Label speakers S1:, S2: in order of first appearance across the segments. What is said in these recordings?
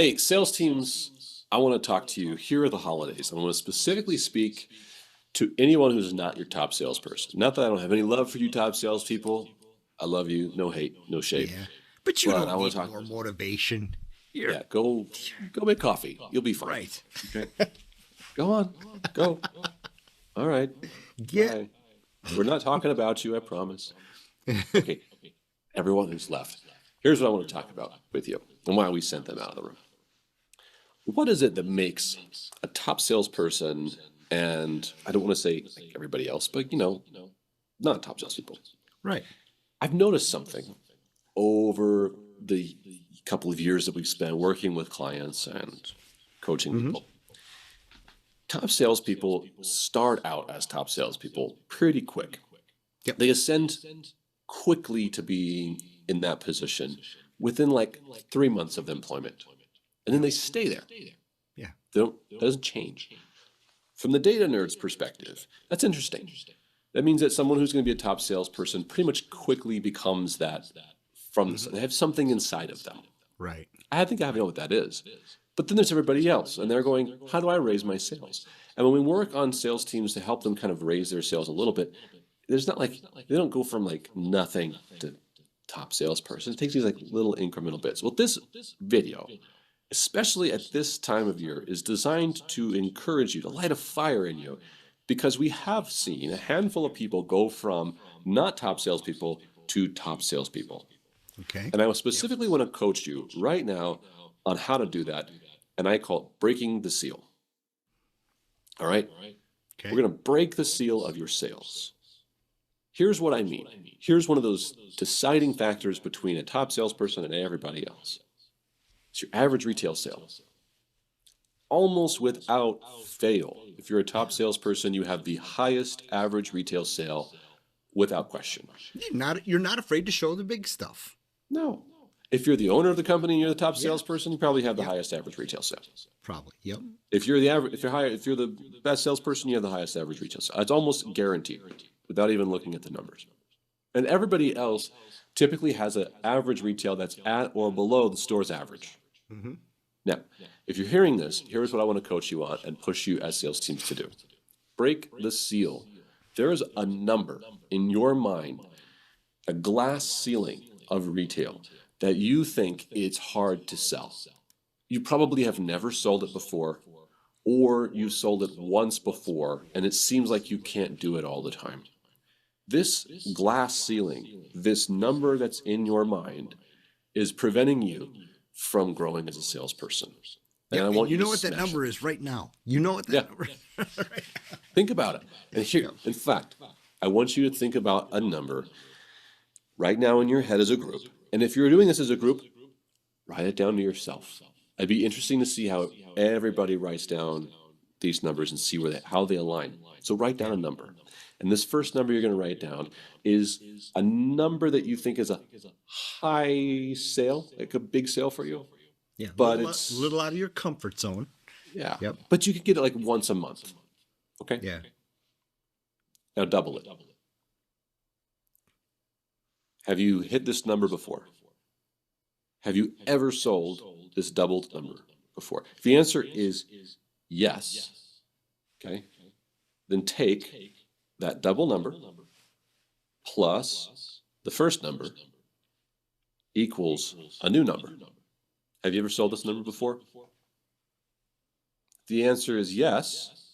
S1: Hey, sales teams, I want to talk to you. Here are the holidays. I want to specifically speak to anyone who's not your top salesperson. Not that I don't have any love for you top salespeople. I love you. No hate, no shade.
S2: Yeah. But you
S1: But I
S2: don't
S1: want
S2: need
S1: to talk.
S2: more motivation. You're
S1: Yeah, go make coffee. You'll be fine.
S2: right.
S1: Okay. Go on. Go. All right.
S2: Get
S1: Bye. We're not talking about you, I promise. Okay. Everyone who's left. Here's what I want to talk about with you and why we sent them out of the room. What is it that makes a top salesperson, and I don't want to say like everybody else, but not top salespeople.
S2: right.
S1: I've noticed something over the couple of years that we've spent working with clients and coaching people. Top salespeople start out as top salespeople pretty quick.
S2: Yep.
S1: They ascend quickly to being in that position within like 3 months of employment. And then they stay there.
S2: Yeah.
S1: That doesn't change. From the data nerd's perspective, that's interesting. That means that someone who's going to be a top salesperson pretty much quickly becomes that from they have something inside of them.
S2: Right.
S1: I think I know what that is. But then there's everybody else, and they're going, how do I raise my sales? And when we work on sales teams to help them kind of raise their sales a little bit, there's not like, they don't go from like nothing to top salesperson. It takes these like little incremental bits. Well, this video, especially at this time of year, is designed to encourage you, to light a fire in you, because we have seen a handful of people go from not top salespeople to top salespeople.
S2: Okay.
S1: And I specifically want to coach you right now on how to do that, and I call it breaking the seal. All right?
S2: Okay.
S1: We're going to break the seal of your sales. Here's what I mean. Here's one of those deciding factors between a top salesperson and everybody else. It's your average retail sale. Almost without fail, if you're a top salesperson, you have the highest average retail sale without question.
S2: You're not afraid to show the big stuff.
S1: No. If you're the owner of the company and you're the top salesperson, you probably have the highest average retail sale.
S2: Probably. Yep.
S1: If you're the best salesperson, you have the highest average retail sale. It's almost guaranteed without even looking at the numbers. And everybody else typically has an average retail that's at or below the store's average.
S2: Mm-hmm.
S1: Now, if you're hearing this, here's what I want to coach you on and push you as sales teams to do. Break the seal. There is a number in your mind, a glass ceiling of retail that you think it's hard to sell. You probably have never sold it before, or you've sold it once before, and it seems like you can't do it all the time. This glass ceiling, this number that's in your mind, is preventing you from growing as a salesperson.
S2: And
S1: I want
S2: you
S1: to
S2: know what that
S1: smash
S2: number
S1: it.
S2: is right now. You know what that number is right now.
S1: Think about it. And here, in fact, I want you to think about a number right now in your head as a group. And if you're doing this as a group, write it down to yourself. It'd be interesting to see how everybody writes down these numbers and see how they align. So write down a number. And this first number you're going to write down is a number that you think is a high sale, like a big sale for you.
S2: Yeah.
S1: But
S2: it's a little out of your comfort zone.
S1: Yeah.
S2: Yep.
S1: But you could get it like once a month. Okay?
S2: Yeah.
S1: Now double it. Have you hit this number before? Have you ever sold this doubled number before? If the answer is yes, okay, then take that double number plus the first number equals a new number. Have you ever sold this number before? If the answer is yes,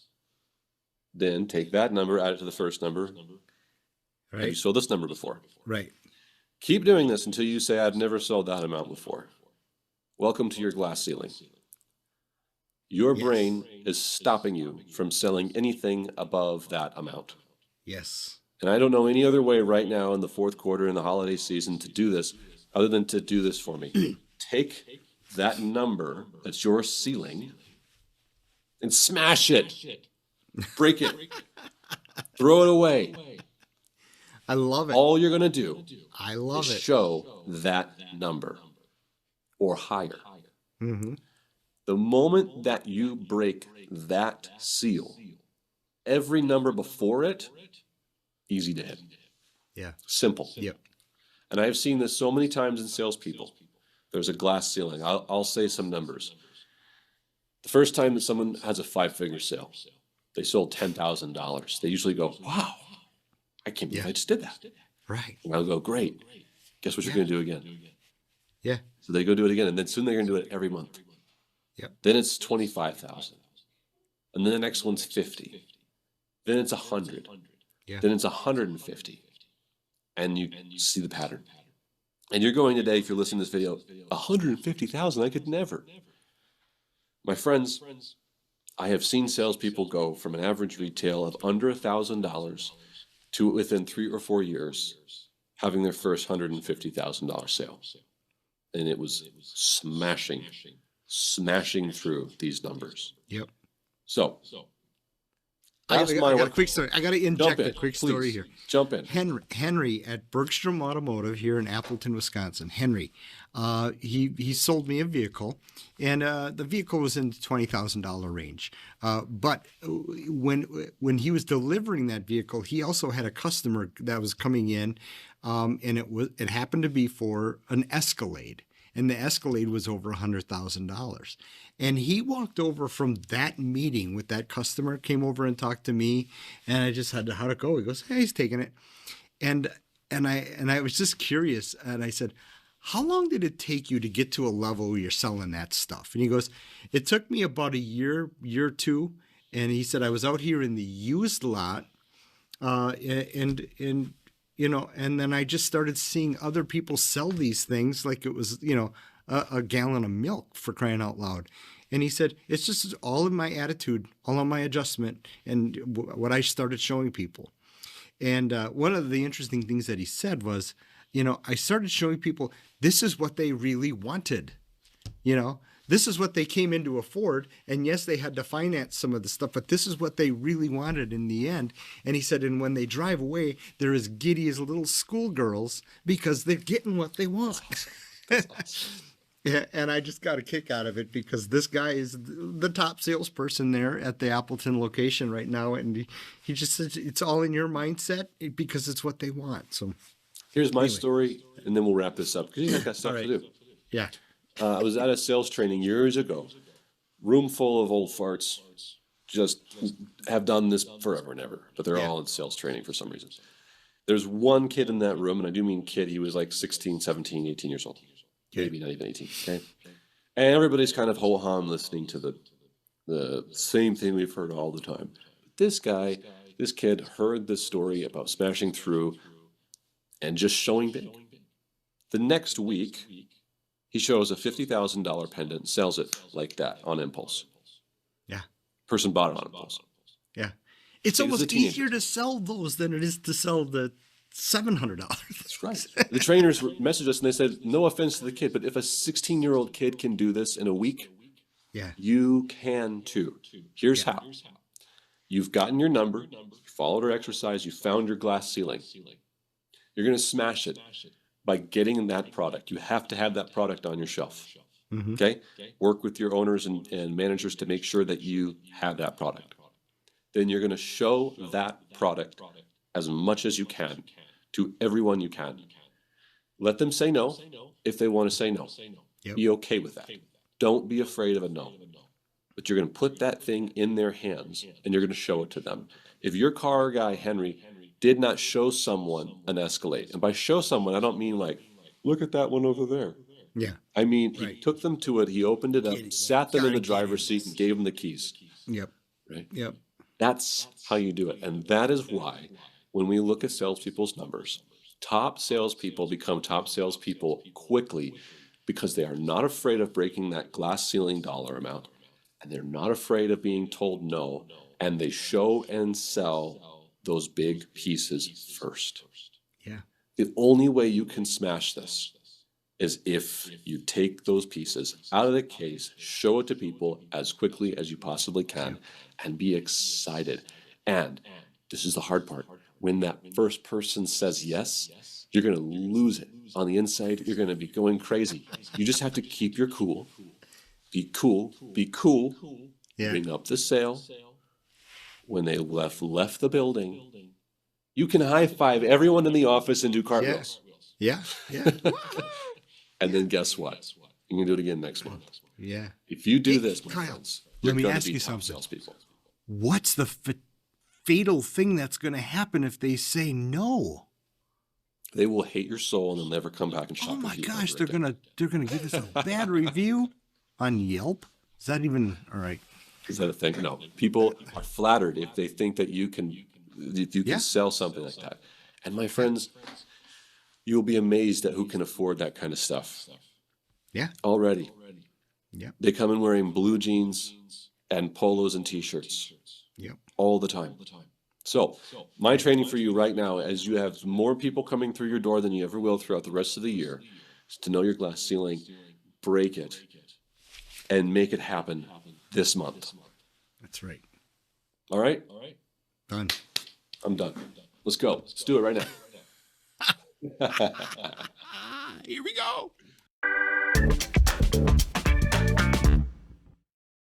S1: then take that number, add it to the first number. Have you
S2: Right.
S1: sold this number before?
S2: Right.
S1: Keep doing this until you say, I've never sold that amount before. Welcome to your glass ceiling. Your
S2: Yes.
S1: brain is stopping you from selling anything above that amount.
S2: Yes.
S1: And I don't know any other way right now in the fourth quarter in the holiday season to do this other than to do this for me. Take that number that's your ceiling and smash it. Break it. Throw it away.
S2: I love it.
S1: All you're going to do
S2: I love
S1: is
S2: it.
S1: show that number or higher.
S2: Mm-hmm.
S1: The moment that you break that seal, every number before it, easy to hit.
S2: Yeah.
S1: Simple.
S2: Yep.
S1: And I've seen this so many times in salespeople. There's a glass ceiling. I'll say some numbers. The first time that someone has a 5-figure sale, they sold $10,000. They usually go, wow, I can't believe I just did that.
S2: Right.
S1: And I'll go, great. Guess what you're going to do again?
S2: Yeah.
S1: So they go do it again. And then soon they're going to do it every month.
S2: Yep.
S1: Then it's 25,000. And then the next one's 50. Then it's 100.
S2: Yeah.
S1: Then it's 150. And you see the pattern. And you're going today, if you're listening to this video, 150,000, I could never. My friends, I have seen salespeople go from an average retail of under $1,000 to within 3 or 4 years having their first $150,000 sale. And it was smashing through these numbers.
S2: Yep.
S1: So,
S2: I got a quick story. I got to inject a quick story
S1: please.
S2: here.
S1: Jump in.
S2: Henry at Bergstrom Automotive here in Appleton, Wisconsin. Henry, he sold me a vehicle, and the vehicle was in the $20,000 range. But when he was delivering that vehicle, he also had a customer that was coming in, and it happened to be for an Escalade. And the Escalade was over $100,000. And he walked over from that meeting with that customer, came over and talked to me, and I just said, how'd it go? He goes, hey, he's taking it. And I was just curious, and I said, how long did it take you to get to a level where you're selling that stuff? And he goes, it took me about a year or two. And he said, I was out here in the used lot, and then I just started seeing other people sell these things like it was, a gallon of milk, for crying out loud. And he said, it's just all in my attitude, all in my adjustment, and what I started showing people. And one of the interesting things that he said was, I started showing people this is what they really wanted. This is what they came in to afford. And yes, they had to finance some of the stuff, but this is what they really wanted in the end. And he said, and when they drive away, they're as giddy as little schoolgirls because they're getting what they want. Yeah, and I just got a kick out of it because this guy is the top salesperson there at the Appleton location right now. And he just says it's all in your mindset because it's what they want. So
S1: here's my story, and then we'll wrap this up because you guys got stuff to do.
S2: Yeah.
S1: I was at a sales training years ago, room full of old farts, just have done this forever and ever, but they're all in sales training for some reason. There's one kid in that room, and I do mean kid, he was like 16, 17, 18 years old. Maybe not even 18, okay? And everybody's kind of ho-hum listening to the same thing we've heard all the time. This kid heard this story about smashing through and just showing big. The next week, he shows a $50,000 pendant, sells it like that on impulse.
S2: Yeah.
S1: Person bought it on impulse.
S2: Yeah. It's almost easier to sell those than it is to sell the $700.
S1: That's right. The trainers messaged us and they said, no offense to the kid, but if a 16-year-old kid can do this in a week, you can too. Here's how. You've gotten your number, you followed our exercise, you found your glass ceiling. You're going to smash it by getting that product. You have to have that product on your shelf. Mm-hmm. Okay? Work with your owners and managers to make sure that you have that product. Then you're going to show that product as much as you can to everyone you can. Let them say no if they want to say no. Yep. Be okay with that. Don't be afraid of a no. But you're going to put that thing in their hands and you're going to show it to them. If your car guy, Henry, did not show someone an Escalade, and by show someone, I don't mean like, look at that one over there.
S2: Yeah.
S1: I mean, he took them to it, he opened it up, sat them in the driver's seat, and gave them the keys.
S2: Yep.
S1: Right?
S2: Yep.
S1: That's how you do it. And that is why when we look at salespeople's numbers, top salespeople become top salespeople quickly because they are not afraid of breaking that glass ceiling dollar amount, and they're not afraid of being told no, and they show and sell those big pieces first.
S2: Yeah.
S1: The only way you can smash this is if you take those pieces out of the case, show it to people as quickly as you possibly can, and be excited. And this is the hard part. When that first person says yes, you're going to lose it. On the inside, you're going to be going crazy. You just have to keep your cool. Be cool. Be cool. Yeah. Bring up the sale. When they left the building, you can high-five everyone in the office and do cartwheels.
S2: Yeah. Yeah.
S1: And then guess what? You're going to do it again next month.
S2: Yeah.
S1: If you do this, my
S2: Kyle,
S1: friends,
S2: let
S1: you're
S2: me
S1: going
S2: ask
S1: to be
S2: you
S1: top
S2: something.
S1: salespeople.
S2: What's the fatal thing that's going to happen if they say no?
S1: They will hate your soul and they'll never come back and shop
S2: Oh
S1: with
S2: my
S1: you
S2: gosh,
S1: ever again.
S2: they're gonna give us a bad review on Yelp. Is that even all right?
S1: Is that a thing? No. People are flattered if they think that you can
S2: Yeah.
S1: sell something like that. And my friends, you'll be amazed at who can afford that kind of stuff.
S2: Yeah.
S1: Already.
S2: Yep.
S1: They come in wearing blue jeans and polos and t-shirts
S2: Yep.
S1: all the time. So my training for you right now, as you have more people coming through your door than you ever will throughout the rest of the year, is to know your glass ceiling, break it, and make it happen this month.
S2: That's right.
S1: All right?
S2: Done.
S1: I'm done. Let's go. Let's do it right now.
S2: Here we go.